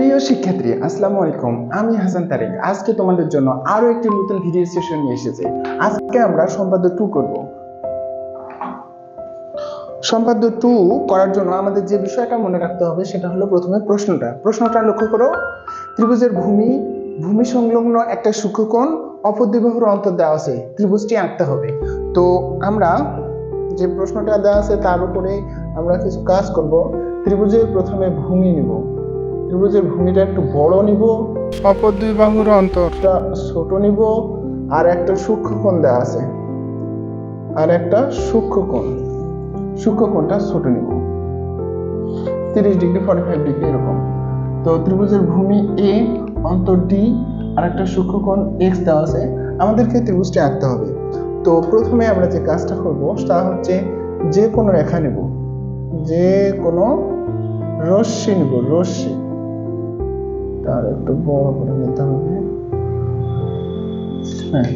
প্রিয় শিক্ষার্থী, আসসালামু আলাইকুম। আমি হাসান তারেক আজকে তোমাদের জন্য আরো একটি নতুন ভিডিও সেশন নিয়ে এসেছি। আজকে আমরা সম্পাদ্য 2 করব। সম্পাদ্য 2 করার জন্য আমাদের যে বিষয়টা মনে রাখতে হবে সেটা হলো প্রথমে প্রশ্নটা লক্ষ্য করো। ত্রিভুজের ভূমি সংলগ্ন একটা সূক্ষ্মকোণ অপর দুই বাহুর অন্তর দেওয়া আছে, ত্রিভুজটি আঁকতে হবে। তো আমরা যে প্রশ্নটা দেওয়া আছে তার উপরে আমরা কিছু কাজ করব। ত্রিভুজের প্রথমে ভূমি নিব, ত্রিভুজের ভূমিটা একটু বড় নিব, অপর দুই বাহুর অন্তরটা ছোট নিব, আর একটা সূক্ষ্মকোণ দেওয়া আছে, আর একটা সূক্ষ্মকোণটা ছোট নিব, 30 ডিগ্রি 45 ডিগ্রি এরকম। তো ত্রিভুজের ভূমি এ, অন্তর ডি, আর একটা সূক্ষ্মকোণ এক্স দেওয়া আছে। আমাদেরকে ত্রিভুজটি আঁকতে হবে। তো প্রথমে আমরা যে কাজটা করব তা হচ্ছে যে কোনো রেখা নেব, যে কোনো রশ্মি নেব, রশ্মি তার একটু বড় করে নিতে হবে। হ্যাঁ,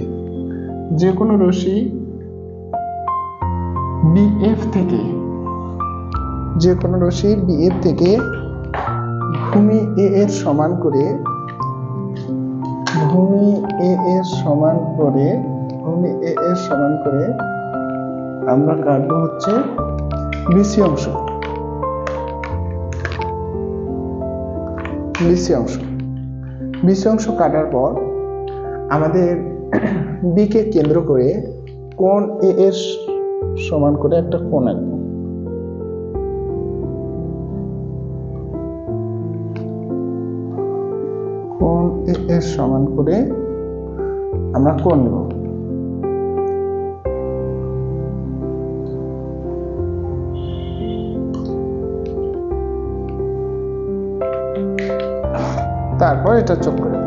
যে কোনো রশ্মি বিএফ থেকে, যে কোনো রশ্মি বিএফ থেকে ভূমি এ এর সমান করে, ভূমি এ এর সমান করে আমরা কাটবো হচ্ছে বিসি অংশ। বিসি অংশ কাটার পর আমাদের বি কে কেন্দ্র করে কোণ এ এর সমান করে একটা কোণ আঁকবো। কোণ এ এর সমান করে আমরা কোণ নেব। তারপর এটা যোগ করে দেব।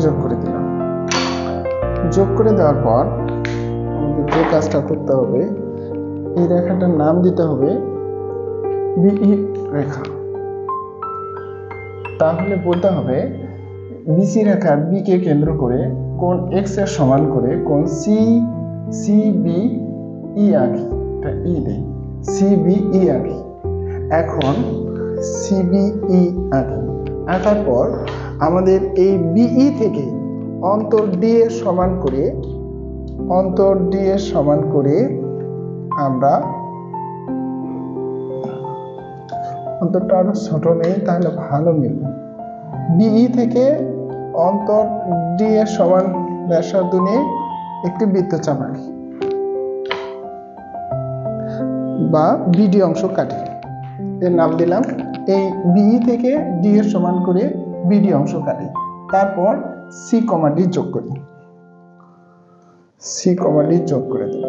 যোগ করে দিলাম। যোগ করে দেওয়ার পর আমাদের যে কাজটা করতে হবে, এই রেখাটার নাম দিতে হবে বিই রেখা। তাহলে বলতে হবে বিসি রেখার বি কে কেন্দ্র করে কোণ এক্স এর সমান করে কোণ সিবিই আঁকি। এটা ই দেই, সিবিই আঁকি। এখন সিবিই আঁকার পর আমাদের এই বিই থেকে অন্তর ডি এর সমান করে আমরা অন্তরটা আরো ছোট নেই, তাহলে ভালো মিলবে। বিই থেকে অন্তর ডি এর সমান ব্যাসার্ধ নিয়ে একটি বৃত্তচাপ আঁকি বা বিডি অংশ কাটি। এর নাম দিলাম, এই বিই থেকে ডি এর সমান করে বিডি অংশ কাটি। তারপর সি কমা ডি যোগ করি, যোগ করে দেব।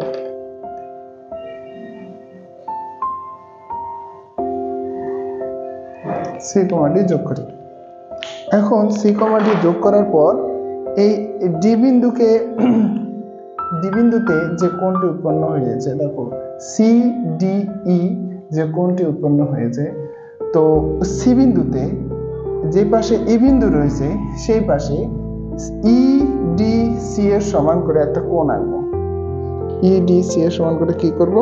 সি কমা ডি যোগ করি। এখন সি কমা ডি যোগ করার পর এই ডি বিন্দুতে যে কোণটি উৎপন্ন হয়েছে, দেখো সিডিই যে কোণটি উৎপন্ন হয়েছে, তো সি বিন্দুতে যে পাশে ই বিন্দু রয়েছে সেই পাশে ইডিসি এর সমান করে একটা কোণ আঁকবো। ইডিসি এর সমান করে কি করব?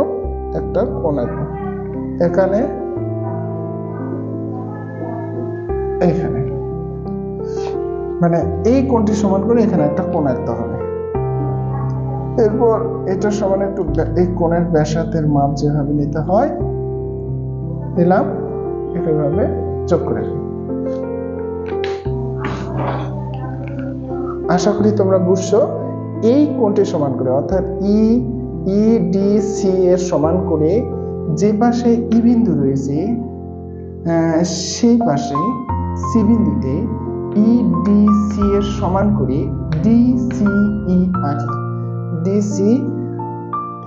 একটা কোণ আঁকবো। এখানে, এইখানে, মানে এই কোণটি সমান করে এখানে একটা কোণ আঁকতে হবে। এরপর এটার সমান একটু এই কোণের ব্যাসার্ধের মাপ যেভাবে নিতে হয় নিলাম, এইভাবে যোগ করে দিই। আশা করি তোমরা বুঝছো। এই কোণটি সমান করে, অর্থাৎ ইডিসি এর সমান করে যে পাশে ই বিন্দু রয়েছে সেই পাশে সি বিন্দুতে ইডিসি এর সমান করে ডিসিই আঁকি। ডিসি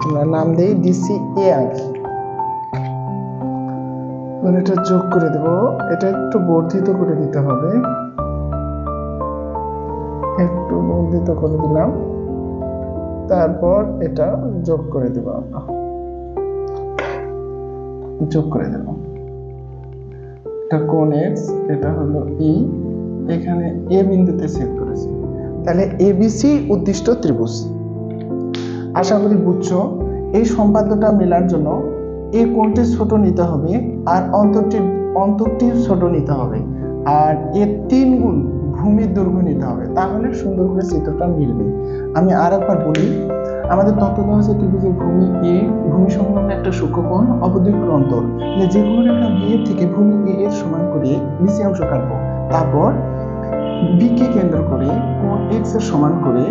আমরা নাম দেই ডিসিএ আঁকি। এটা যোগ করে দেব। এটা একটু বর্ধিত করে দিতে হবে, একটু বর্ধিত করে দিলাম। তারপর এটা যোগ করে দেব, এটা কোণ এক্স, এটা হলো ই, এখানে এ বিন্দুতে সেট করেছি। তাহলে এবিসি উদ্দিষ্ট ত্রিভুজ। আশা করি বুঝছো। এই সম্পাদ্যটা মেলার জন্য এই কোণটি ছোট নিতে হবে আর অন্তরটি ছোট নিতে হবে, আর এর 3 গুণ ভূমির দৈর্ঘ্য নিতে হবে, তাহলে সুন্দর করে চিত্রটা মিলবে। আমি আর একবার বলি, আমাদের তথ্য দেওয়া হচ্ছে ত্রিভুজের ভূমি এ, ভূমি সংলগ্ন একটা সূক্ষ্মকোণ, অপদ্বিবাহুর অন্তর। যে কোনো রেখা বি এর থেকে ভূমি এ এর সমান করে নিচে অংশ কাটবো, তারপর বি কে কেন্দ্র করে কোণ এক্স এর সমান করে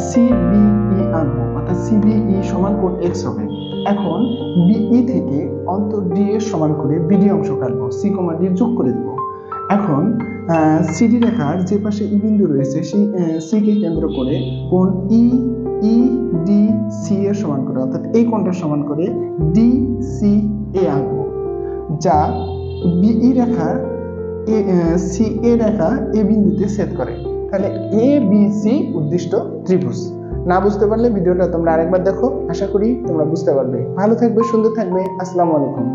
সিবিই আনবো, অর্থাৎ সিবিই সমান কোণ এক্স হবে। এখন বিই থেকে অন্তর ডি এর সমান করে বিডি অংশ কাটবো, সি কমা ডি যোগ করে দেবো। এখন সিডি রেখার যে পাশে ই বিন্দু রয়েছে সেই সি কে কেন্দ্র করে কোণ ই ডি সি এর সমান করে, অর্থাৎ এই কোণটার সমান করে ডি সি এ আঁকবো, যা বিই রেখার সি এ রেখা এ বিন্দুতে ছেদ করে। তাহলে এ বি সি উদ্দিষ্ট ত্রিভুজ। না বুঝতে পারলে ভিডিওটা তোমরা আরেকবার দেখো, আশা করি তোমরা বুঝতে পারবে। ভালো থাকবে, সুন্দর থাকবে। আসসালামু আলাইকুম।